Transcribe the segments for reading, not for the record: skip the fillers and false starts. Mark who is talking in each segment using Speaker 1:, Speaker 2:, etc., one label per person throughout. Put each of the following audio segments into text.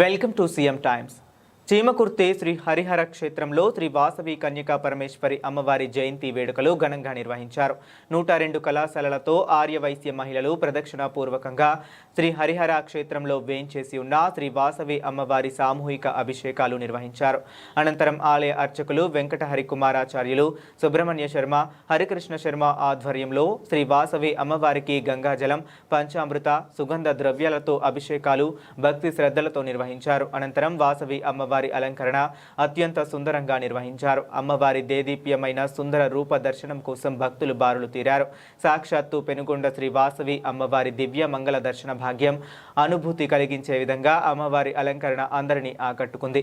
Speaker 1: Welcome to CM Times. Chimakurthi Shri Harihara క్షేత్రంలో శ్రీ వాసవి కన్యకా పరమేశ్వరి అమ్మవారి జయంతి వేడుకలు ఘనంగా నిర్వహించారు. 102 కళాశాలలతో ఆర్యవైశ్య మహిళలు ప్రదక్షిణాపూర్వకంగా శ్రీ హరిహర క్షేత్రంలో వేంచేసి ఉన్న శ్రీ వాసవి అమ్మవారి సామూహిక అభిషేకాలు నిర్వహించారు. అనంతరం ఆలయ అర్చకులు వెంకట హరికుమారాచార్యులు, సుబ్రహ్మణ్య శర్మ, హరికృష్ణ శర్మ ఆధ్వర్యంలో శ్రీ వాసవి అమ్మవారికి గంగాజలం, పంచామృత, సుగంధ ద్రవ్యాలతో అభిషేకాలు భక్తి శ్రద్ధలతో నిర్వహించారు. అనంతరం వాసవి అమ్మవారి అలంకరణ అత్యంత సుందరంగా నిర్వహించారు. అమ్మవారి దేదీప్యమైన సుందర రూప దర్శనం కోసం భక్తులు బారులు తీరారు. సాక్షాత్తు పెనుగొండ శ్రీ వాసవి అమ్మవారి దివ్య మంగళ దర్శన భాగ్యం అనుభూతి కలిగించే విధంగా అమ్మవారి అలంకరణ అందరినీ ఆకట్టుకుంది.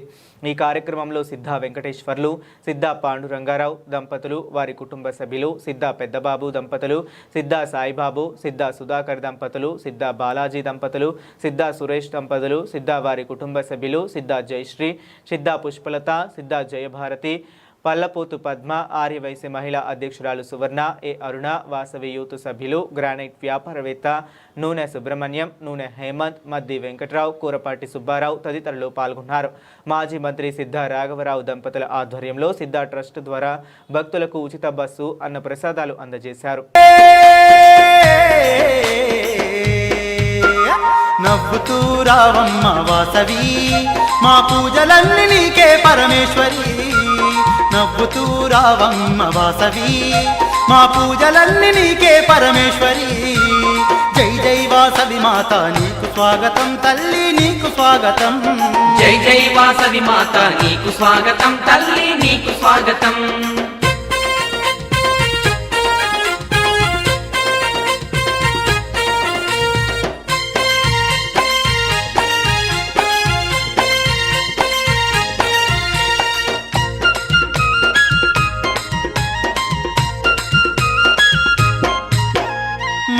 Speaker 1: ఈ కార్యక్రమంలో సిద్ధా వెంకటేశ్వర్లు, సిద్ధా పాండురంగారావు దంపతులు, వారి కుటుంబ సభ్యులు, సిద్ధా పెద్దబాబు దంపతులు, సిద్ధా సాయిబాబు, సిద్ధా సుధాకర్ దంపతులు, సిద్ధా బాలాజీ దంపతులు, సిద్ధా సురేష్ దంపతులు, సిద్ధా వారి కుటుంబ సభ్యులు, సిద్ధా జయశ్రీ, సిద్ధా పుష్పలత, సిద్ధా జయభారతి, పల్లపోతు పద్మ, ఆర్యవైశ్య మహిళా అధ్యక్షురాలు సువర్ణ, ఏ అరుణ, వాసవి యూత్ సభ్యులు, గ్రానైట్ వ్యాపారవేత్త నూనె సుబ్రహ్మణ్యం, నూనె హేమంత్, మద్ది వెంకట్రావు, కూరపాటి సుబ్బారావు తదితరులు పాల్గొన్నారు. మాజీ మంత్రి సిద్ధా రాఘవరావు దంపతుల ఆధ్వర్యంలో సిద్ధా ట్రస్ట్ ద్వారా భక్తులకు ఉచిత బస్సు, అన్న ప్రసాదాలు అందజేశారు.
Speaker 2: నవ్వుతూ రావమ్మ వాసవి, మా పూజలన్నీ నీకే పరమేశ్వరి. నవ్వుతూ రావమ్మ వాసవి, మా పూజలన్నీ నీకే పరమేశ్వరి. జై జై వాసవి మాత నీకు స్వాగతం, తల్లి నీకు స్వాగతం.
Speaker 3: జై జై వాసవి మాత నీకు స్వాగతం, తల్లి నీకు స్వాగతం.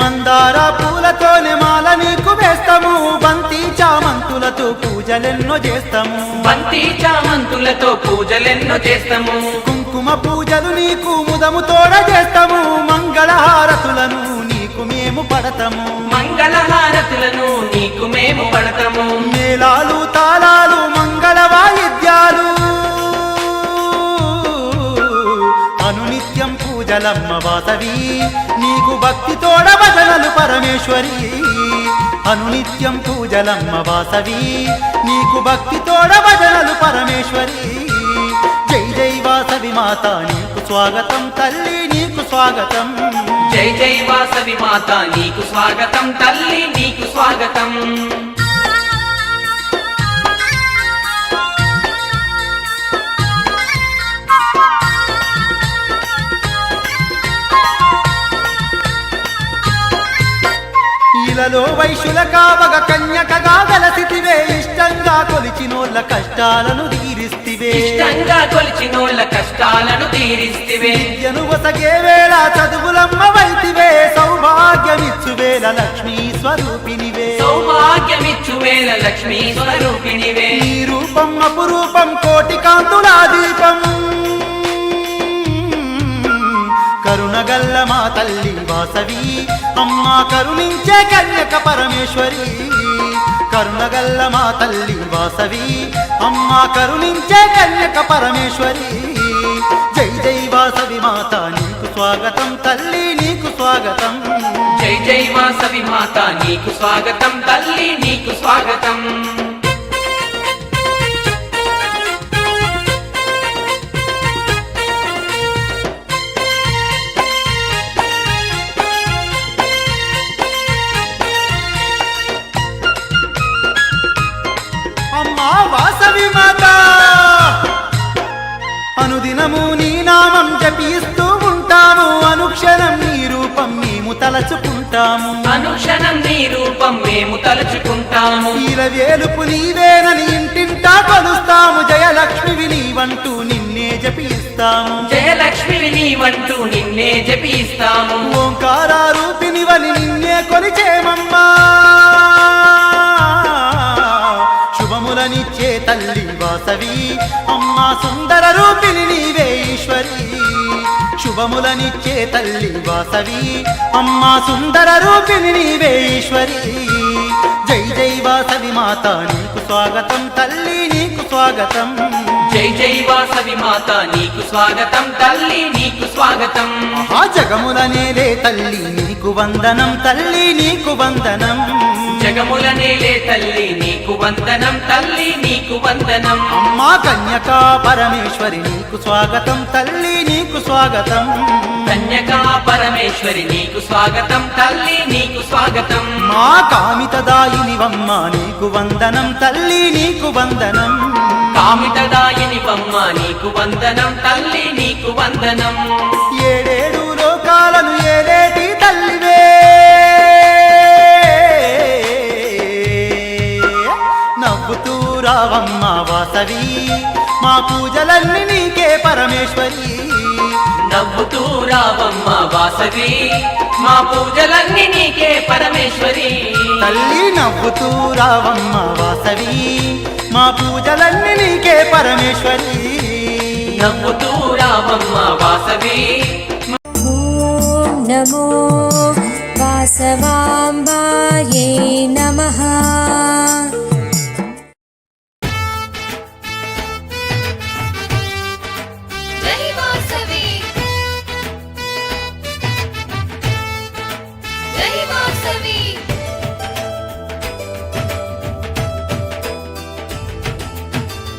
Speaker 2: మందార పూలతోనే మాల నీకు వేస్తాము, బంతి చామంతులతో పూజలెన్నో చేస్తాము.
Speaker 3: బంతి చామంతులతో పూజలెన్నో చేస్తాము.
Speaker 2: కుంకుమ పూజలు నీకు ముదము తోడ చేస్తాము. మంగళహారతులను నీకు మేము పడతాము.
Speaker 3: మంగళహారతులను నీకు మేము పడతాము.
Speaker 2: మేళాలు, తాళాలు, మంగళ వాయిద్యాలు, అనునిత్యం పూజలమ్మ వాసవి, నీకు భక్తి తోడ భజనలు పరమేశ్వరి. అనునిత్యం పూజలమ్మ వాసవి, నీకు భక్తి తోడ భజనలు పరమేశ్వరి. జై జై వాసవి మాత నీకు స్వాగతం, తల్లి నీకు స్వాగతం.
Speaker 3: జై జై వాసవి మాత నీకు స్వాగతం, తల్లి నీకు స్వాగతం.
Speaker 2: ఇలలో వైశ్యుల కావగ కన్యకగా గలసితివే, ఇష్టంగా కొలిచినోళ్ళ కష్టాలను తీరిస్తివే.
Speaker 3: ఇష్టంగా కొలిచినోళ్ళ కష్టాలను తీరిస్తివే.
Speaker 2: విద్యను వసగే వేళ చదువులమ్మ వైతివే, సౌభాగ్యమిచ్చు వేళ లక్ష్మీ స్వరూపినివే.
Speaker 3: సౌభాగ్యమిచ్చు వేళ లక్ష్మీ స్వరూపినివే.
Speaker 2: నీ రూపం అపురూపం, కోటి కాంతులా దీపం. కరుణగల్ల మా తల్లి వాసవి, అమ్మా కరుణించే కన్యక పరమేశ్వరి. కరుణగల్ల మా తల్లి వాసవి, అమ్మా కరుణించే కన్యక పరమేశ్వరి. జై జై వాసవి మాత నీకు స్వాగతం, తల్లి నీకు స్వాగతం.
Speaker 3: జై జై వాసవి మాత నీకు స్వాగతం, తల్లి నీకు స్వాగతం.
Speaker 2: వాసవి మాత అనుదినము నీ నామం జపిస్తూ ఉంటాము. అనుక్షణం నీ రూపం మేము తలచుకుంటాము.
Speaker 3: అనుక్షణం నీ రూపం మేము తలుచుకుంటాము.
Speaker 2: ఈలవేలుపు నీవేనని ఇంటింటా కొలుస్తాము. జయలక్ష్మివి నీవంటూ నిన్నే జపిస్తాము.
Speaker 3: జయలక్ష్మివి నీవంటూ నిన్నే జపిస్తాము.
Speaker 2: ఓంకార రూపినివని నిన్నే కొలిచేమమ్మా. శుభములనిచ్చే తల్లి వాసవి, అమ్మా సుందర రూపిణి నీవే ఈశ్వరి. శుభములనిచ్చే తల్లి వాసవి, అమ్మా సుందర రూపిణి నీవే ఈశ్వరి. జై జై వాసవి మాత నీకు స్వాగతం తల్లి నీకు స్వాగతం
Speaker 3: జై జై వాసవి మాత నీకు స్వాగతం తల్లి నీకు స్వాగతం
Speaker 2: ఆ జగముల నేలే తల్లి నీకు వందనం తల్లి నీకు వందనం
Speaker 3: జగముల నేలే తల్లి నీకు వందనం తల్లి నీకు వందనం
Speaker 2: అమ్మా కన్యకా పరమేశ్వరి నీకు స్వాగతం తల్లి నీకు స్వాగతం
Speaker 3: కన్యకా పరమేశ్వరి నీకు స్వాగతం తల్లి నీకు స్వాగతం
Speaker 2: మా కామితదాయినివమ్మ నీకు వందనం తల్లి నీకు వందనం
Speaker 3: కామితదాయినివమ్మ నీకు వందనం తల్లి నీకు వందనం
Speaker 2: ఏడేడు లోకాలను ఏలేటి తల్లివే నవ్వుతూ రావమ్మ వాసవి మా పూజలన్నీ నీకే పరమేశ్వరి
Speaker 3: నవ్వుతూ రావమ్మ వాసవి మా పూజలన్నీ నీకే పరమేశ్వరి
Speaker 2: తల్లి నవ్వుతూ రావమ్మ వాసవి మా పూజలన్నీ నీకే పరమేశ్వరి
Speaker 3: నవ్వుతూ రావమ్మ వాసవి
Speaker 4: ఓం నమో వాసవాంబాయే నమః
Speaker 5: జై వాసవి జై వాసవి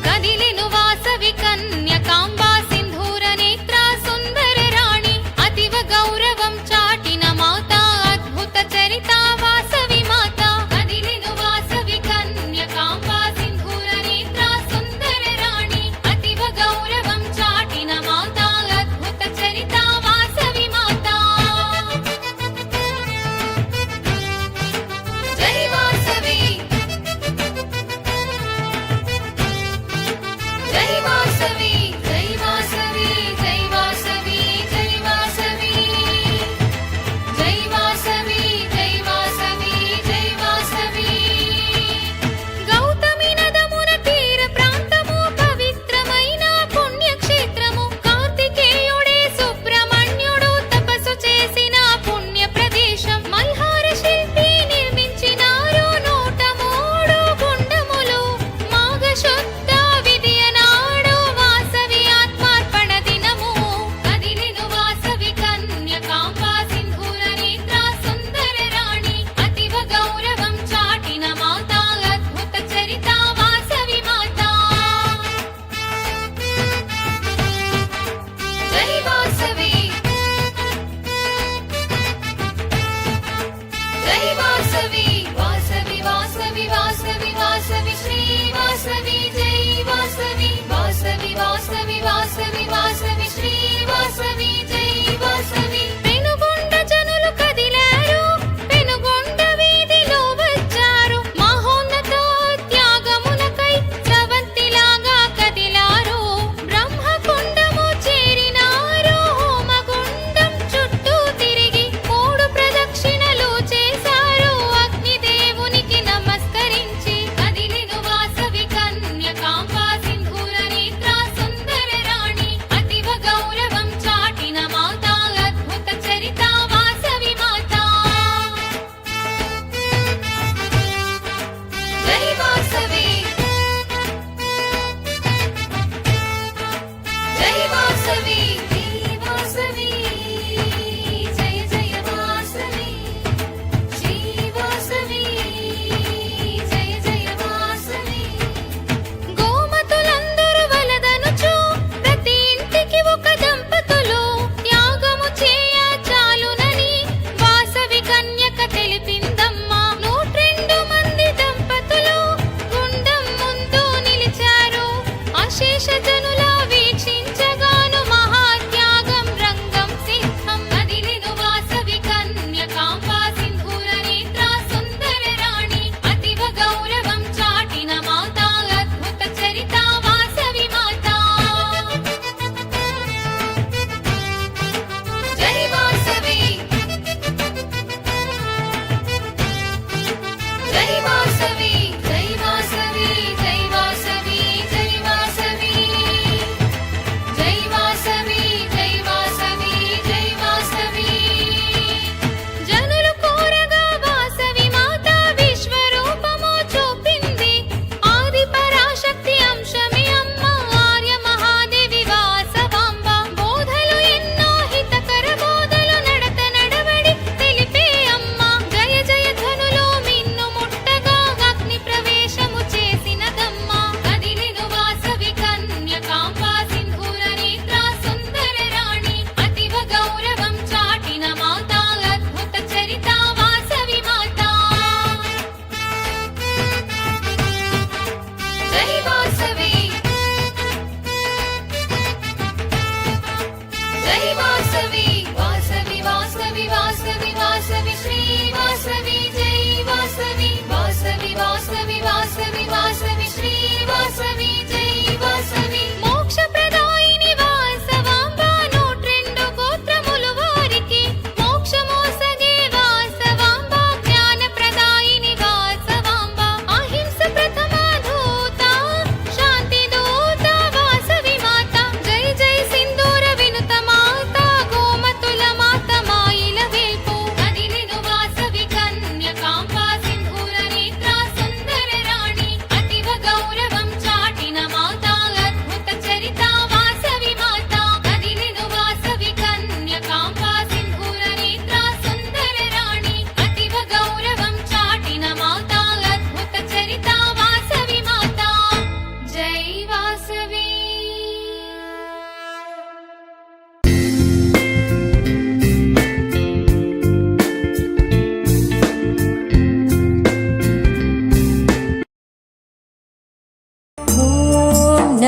Speaker 5: కదిలెను వాసవి కన్యకాంబా సింధూర నేత్ర సుందర రాణి అతివ గౌరవం చాటిన మాత అద్భుత చరిత వాసవి మాత కదిలెను వాసవి కన్యకాంబా సింధూర నేత్ర సుందర రాణి అతివ గౌరవం చాటిన మాత అద్భుత చరిత వాసవి మాత జై వాసవి జై వాసవి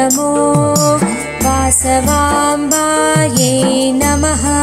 Speaker 4: नमो वासवाम्बायै नमः।